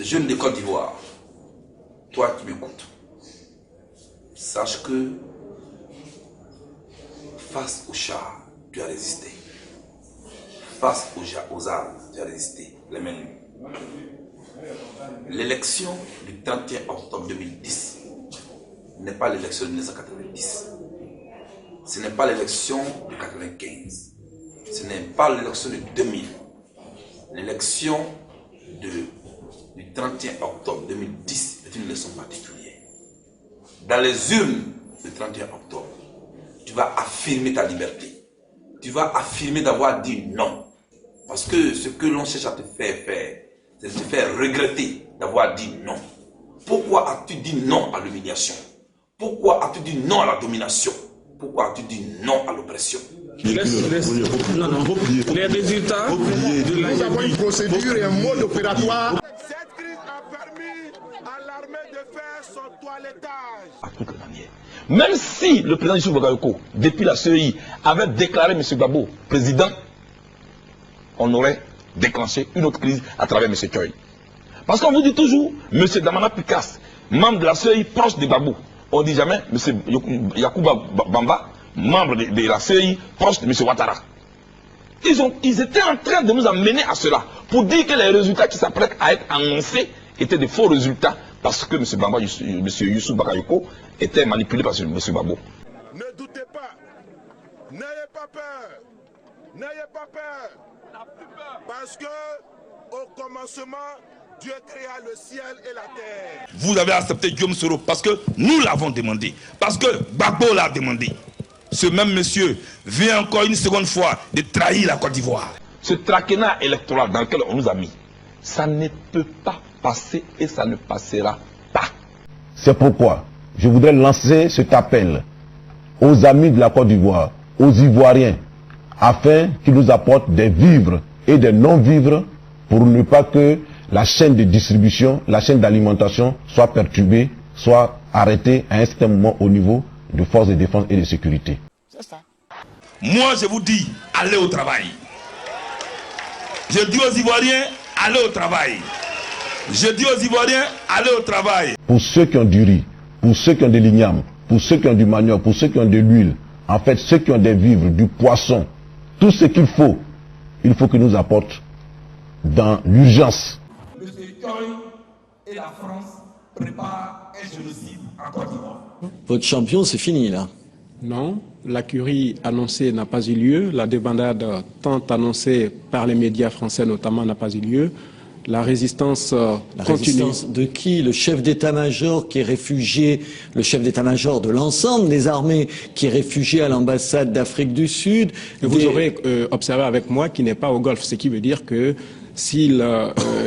Jeune de Côte d'Ivoire, toi qui m'écoutes, sache que face au chat, tu as résisté. Face aux armes, tu as résisté. Les mains nues. L'élection du 31 octobre 2010 n'est pas l'élection de 1990. Ce n'est pas l'élection de 1995. Ce n'est pas l'élection de 2000. L'élection du 31 octobre 2010 est une leçon particulière. Dans les urnes du 31 octobre, tu vas affirmer ta liberté. Tu vas affirmer d'avoir dit non. Parce que ce que l'on cherche à te faire faire, c'est de te faire regretter d'avoir dit non. Pourquoi as-tu dit non à l'humiliation? Pourquoi as-tu dit non à la domination? Pourquoi as-tu dit non à l'oppression? Les résultats, nous avons une procédure et un mode opératoire. Cette crise a permis à l'armée de faire son toilettage. À toute manière. Même si le président Youssouf Bagayoko, depuis la CEI, avait déclaré M. Gbagbo président, on aurait déclenché une autre crise à travers M. Choy. Parce qu'on vous dit toujours, M. Damana Pikas, membre de la CEI proche de Gbagbo. On ne dit jamais M. Yacouba Bamba, membre de la CEI proche de M. Ouattara. Ils étaient en train de nous amener à cela, pour dire que les résultats qui s'apprêtent à être annoncés étaient de faux résultats, parce que M. Youssouf Bagayoko était manipulé par M. Gbagbo. Ne doutez pas, n'ayez pas peur, n'ayez pas peur, parce que au commencement, Dieu créa le ciel et la terre. Vous avez accepté Guillaume Soro parce que nous l'avons demandé, parce que Gbagbo l'a demandé. Ce même monsieur vient encore une seconde fois de trahir la Côte d'Ivoire. Ce traquenard électoral dans lequel on nous a mis, ça ne peut pas passer et ça ne passera pas. C'est pourquoi je voudrais lancer cet appel aux amis de la Côte d'Ivoire, aux Ivoiriens, afin qu'ils nous apportent des vivres et des non-vivres pour ne pas que la chaîne de distribution, la chaîne d'alimentation soit perturbée, soit arrêtée à un certain moment au niveau de forces de défense et de sécurité. C'est ça. Moi, je vous dis, allez au travail. Je dis aux Ivoiriens, allez au travail. Je dis aux Ivoiriens, allez au travail. Pour ceux qui ont du riz, pour ceux qui ont de l'igname, pour ceux qui ont du manioc, pour ceux qui ont de l'huile, en fait, ceux qui ont des vivres, du poisson, tout ce qu'il faut qu'ils nous apportent dans l'urgence. M. Choy et la France préparent un génocide en Côte d'Ivoire. Votre champion, c'est fini là. Non, la curie annoncée n'a pas eu lieu. La débandade tant annoncée par les médias français notamment n'a pas eu lieu. La résistance La continue. résistance de qui? Le chef d'état-major qui est réfugié, le chef d'état-major de l'ensemble des armées qui est réfugié à l'ambassade d'Afrique du Sud. Vous aurez observé avec moi qu'il n'est pas au Golfe, ce qui veut dire que s'il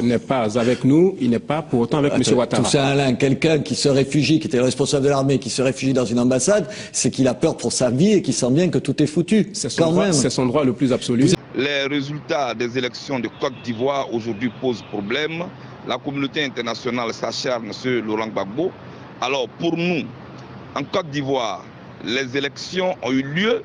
n'est pas avec nous, il n'est pas pour autant avec M. Ouattara. Tout ça, Alain, quelqu'un qui se réfugie, qui était le responsable de l'armée, qui se réfugie dans une ambassade, c'est qu'il a peur pour sa vie et qu'il sent bien que tout est foutu. C'est son droit le plus absolu. Les résultats des élections de Côte d'Ivoire aujourd'hui posent problème. La communauté internationale s'acharne sur Laurent Gbagbo. Alors pour nous, en Côte d'Ivoire, les élections ont eu lieu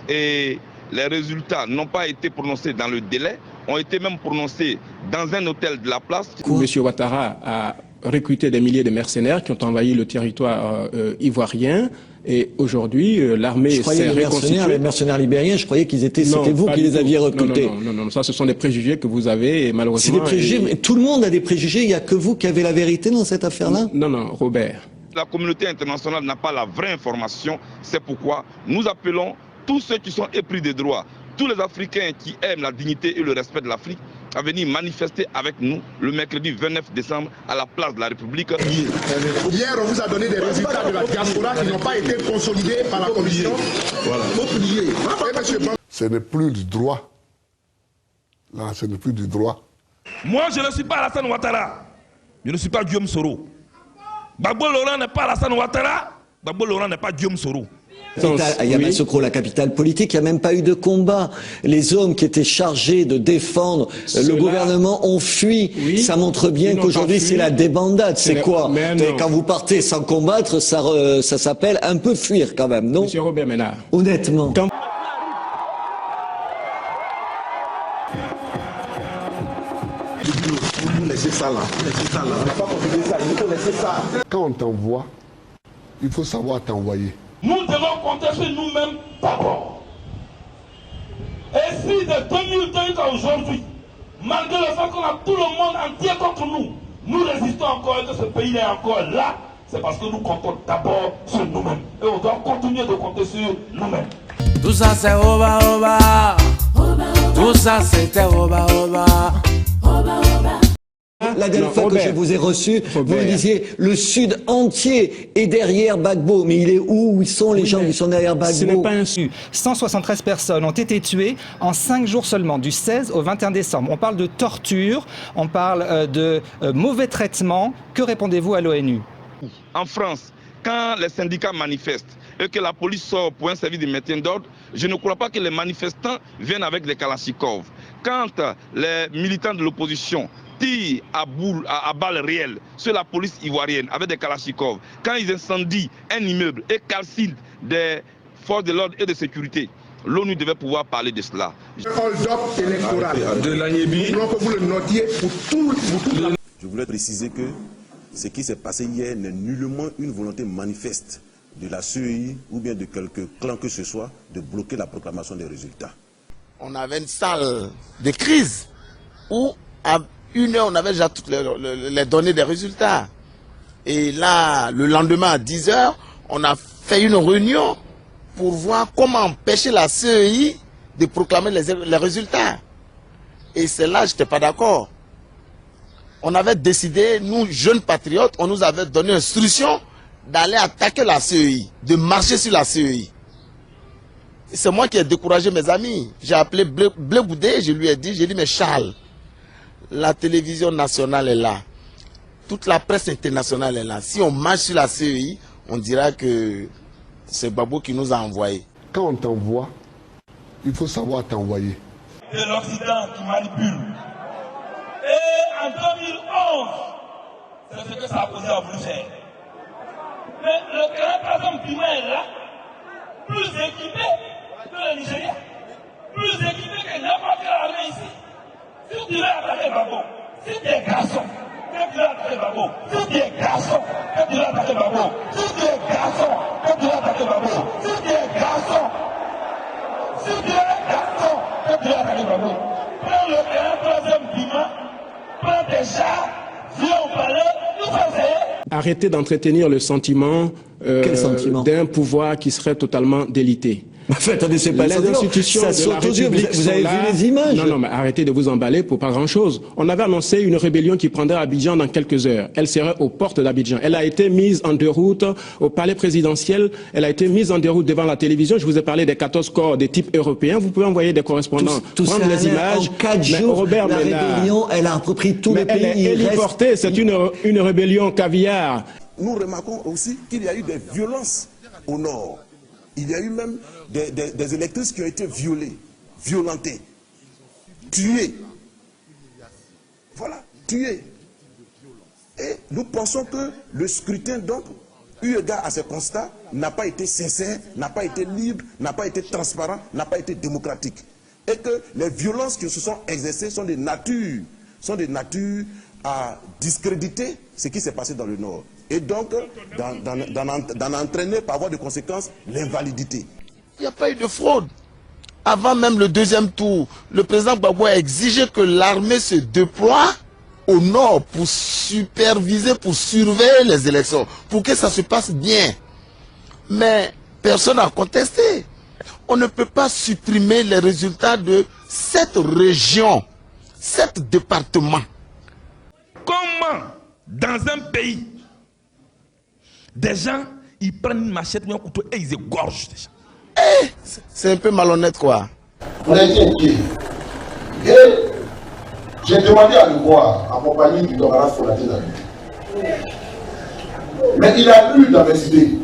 et les résultats n'ont pas été prononcés dans le délai, ont été même prononcés dans un hôtel de la place. M. Ouattara a recruté des milliers de mercenaires qui ont envahi le territoire ivoirien. Et aujourd'hui, l'armée s'est reconstituée. Les mercenaires libériens, je croyais qu'ils étaient, c'était vous qui les aviez recrutés. Non, ça ce sont des préjugés que vous avez et malheureusement. C'est des préjugés, mais tout le monde a des préjugés, il n'y a que vous qui avez la vérité dans cette affaire-là? Non, Robert. La communauté internationale n'a pas la vraie information, c'est pourquoi nous appelons tous ceux qui sont épris des droits, tous les Africains qui aiment la dignité et le respect de l'Afrique, à venir manifester avec nous le mercredi 29 décembre à la place de la République. Hier, on vous a donné des résultats de la diaspora qui n'ont pas été consolidés par la commission. Voilà. Ce n'est plus du droit. Là, ce n'est plus du droit. Moi, je ne suis pas Alassane Ouattara. Je ne suis pas Guillaume Soro. Gbagbo Laurent n'est pas Alassane Ouattara. Gbagbo Laurent n'est pas Guillaume Soro. À Yamoussoukro, la capitale politique, il n'y a même pas eu de combat. Les hommes qui étaient chargés de défendre le gouvernement ont fui. Oui. Ça montre bien qu'aujourd'hui c'est la débandade. C'est quoi? Quand vous partez sans combattre, ça s'appelle un peu fuir quand même, non? Monsieur Robert Ménard. Honnêtement. Vous laissez ça ça là. Quand on t'envoie, il faut savoir t'envoyer. Nous devons compter sur nous-mêmes d'abord. Et si de 2005 à aujourd'hui, malgré le fait qu'on a tout le monde entier contre nous, nous résistons encore et que ce pays est encore là, c'est parce que nous comptons d'abord sur nous-mêmes. Et on doit continuer de compter sur nous-mêmes. Tout ça c'est oba oba. Tout ça c'était oba oba. La dernière fois que je vous ai reçu, vous me disiez le Sud entier est derrière Gbagbo. Mais il est où? Où sont les gens qui sont derrière Gbagbo? Ce n'est pas un 173 personnes ont été tuées en 5 jours seulement, du 16 au 21 décembre. On parle de torture, on parle de mauvais traitements. Que répondez-vous à l'ONU? En France, quand les syndicats manifestent et que la police sort pour un service de maintien d'ordre, je ne crois pas que les manifestants viennent avec des kalachnikovs. Quand les militants de l'opposition tirent à balles réelles sur la police ivoirienne avec des kalachnikovs, quand ils incendient un immeuble et calcinent des forces de l'ordre et de sécurité, l'ONU devait pouvoir parler de cela. Hold-up électoral de l'Agnébi, que vous le notiez pour tout. Je voulais préciser que ce qui s'est passé hier n'est nullement une volonté manifeste de la CEI ou bien de quelque clan que ce soit de bloquer la proclamation des résultats. On avait une salle de crise où à 1 heure on avait déjà toutes les données des résultats. Et là, le lendemain à 10 heures, on a fait une réunion pour voir comment empêcher la CEI de proclamer les résultats. Et c'est là que je n'étais pas d'accord. On avait décidé, nous jeunes patriotes, on nous avait donné instruction d'aller attaquer la CEI, de marcher sur la CEI. C'est moi qui ai découragé mes amis. J'ai appelé Blé Goudé, je lui ai dit, mais Charles, la télévision nationale est là. Toute la presse internationale est là. Si on marche sur la CEI, on dira que c'est Gbagbo qui nous a envoyés. Quand on t'envoie, il faut savoir t'envoyer. C'est l'Occident qui manipule. Et en 2011, c'est ce que Sarkozy a voulu faire. Mais le grand patron Pima est là, plus équipé que le Nigeria, plus équipé que n'importe quelle armée ici. Si tu veux attaquer Gbagbo, si tu es garçon, que tu veux attaquer Gbagbo, si tu es garçon, que tu veux attaquer Gbagbo, si tu es garçon, que tu veux attaquer Gbagbo, si tu es garçon, si tu es garçon, que tu veux attaquer Gbagbo. Prends le grand 3e Pima, prends tes chars, viens au palais, nous sommes essayer. Arrêtez d'entretenir le sentiment, d'un pouvoir qui serait totalement délité. Enfin, attendez, c'est pas les institutions ça de la République vous avez vu les images? Non, mais arrêtez de vous emballer pour pas grand-chose. On avait annoncé une rébellion qui prendrait Abidjan dans quelques heures. Elle serait aux portes d'Abidjan. Elle a été mise en déroute au palais présidentiel. Elle a été mise en déroute devant la télévision. Je vous ai parlé des 14 corps des types européens. Vous pouvez envoyer des correspondants, prendre les images. En 4 jours, Robert, la rébellion, elle a repris tous les pays. Elle est héliportée. C'est une rébellion caviar. Nous remarquons aussi qu'il y a eu des violences au nord. Il y a eu même des électrices qui ont été violées, violentées, tuées. Voilà, tuées. Et nous pensons que le scrutin, donc, eu égard à ce constat, n'a pas été sincère, n'a pas été libre, n'a pas été transparent, n'a pas été démocratique. Et que les violences qui se sont exercées sont des natures à discréditer ce qui s'est passé dans le Nord. Et donc, d'en entraîner par voie de conséquence l'invalidité. Il n'y a pas eu de fraude. Avant même le 2e tour, le président Gbagbo a exigé que l'armée se déploie au nord pour superviser, pour surveiller les élections, pour que ça se passe bien. Mais personne n'a contesté. On ne peut pas supprimer les résultats de cette région, 7 départements. Comment, dans un pays, des gens, ils prennent une machette ou un couteau et ils égorgent des gens? C'est un peu malhonnête, quoi. On a été inquiet. Et j'ai demandé à le voir, accompagné du camarade Folatine. Mais il a lu dans mes idées.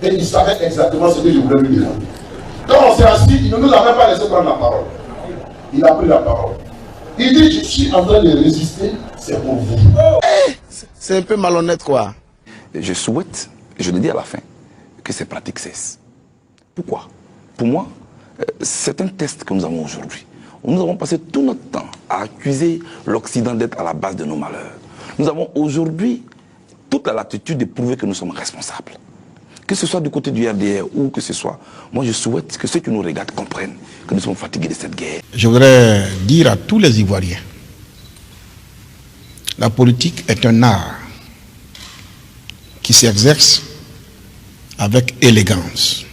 Et il savait exactement ce que je voulais lui dire. Quand on s'est assis, il ne nous a même pas laissé prendre la parole. Il a pris la parole. Il dit, je suis en train de résister, c'est pour vous. C'est un peu malhonnête, quoi. Je souhaite, et je le dis à la fin, que ces pratiques cessent. Pourquoi? Pour moi, c'est un test que nous avons aujourd'hui. Nous avons passé tout notre temps à accuser l'Occident d'être à la base de nos malheurs. Nous avons aujourd'hui toute la latitude de prouver que nous sommes responsables. Que ce soit du côté du RDR ou que ce soit, moi je souhaite que ceux qui nous regardent comprennent que nous sommes fatigués de cette guerre. Je voudrais dire à tous les Ivoiriens, la politique est un art qui s'exerce avec élégance.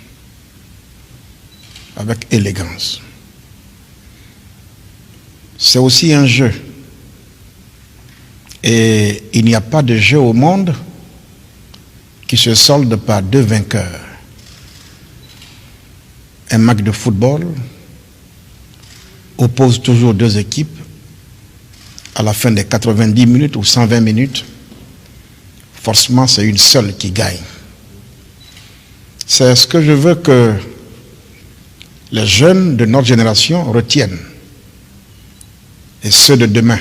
Avec élégance. C'est aussi un jeu. Et il n'y a pas de jeu au monde qui se solde par 2 vainqueurs. Un match de football oppose toujours 2 équipes à la fin des 90 minutes ou 120 minutes. Forcément, c'est une seule qui gagne. C'est ce que je veux que les jeunes de notre génération retiennent, et ceux de demain,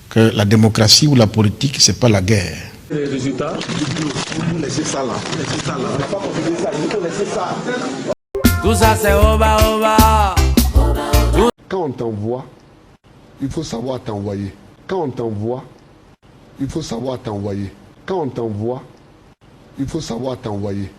que la démocratie ou la politique, ce n'est pas la guerre. Les résultats, vous laissez ça là. Laissez ça là. On n'a pas confirmé ça, il faut laisser ça. Tout ça c'est oba. Quand on t'envoie, il faut savoir t'envoyer. Quand on t'envoie, il faut savoir t'envoyer. Quand on t'envoie, il faut savoir t'envoyer.